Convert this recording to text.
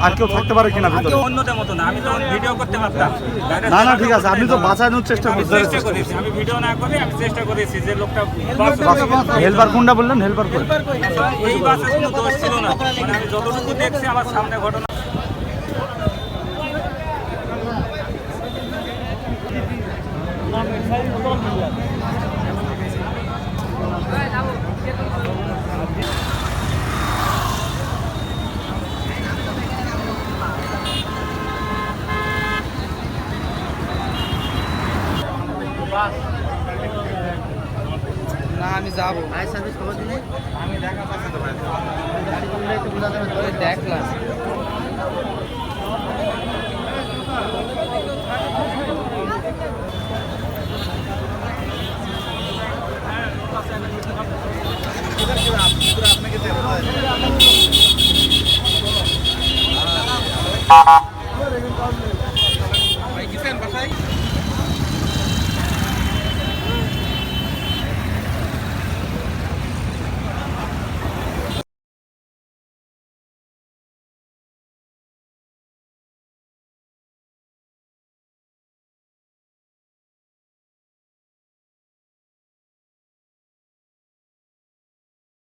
আর কেউ থাকতে পারে কিনা ভিতরে? অন্যদের মতো না, আমি তো ভিডিও করতে পারতাম। না না ঠিক আছে, আপনি তো বাঁচানোর চেষ্টা আমি করছেন। চেষ্টা করেছি, আমি ভিডিও না করে আমি চেষ্টা করেছি যে লোকটা হেলপার কোনটা বললেন? হেলপার কোন? এই বাসে কোনো দোষ ছিল না, মানে আমি যতটুকু দেখছি আমার সামনে ঘটনা। না আমি যাবো ভাই সাথে খবর দিলে আমি দেখা পাচ্ছি তো ভাই, গাড়ি করলে একটু বোঝা যাবে তো দেখলাম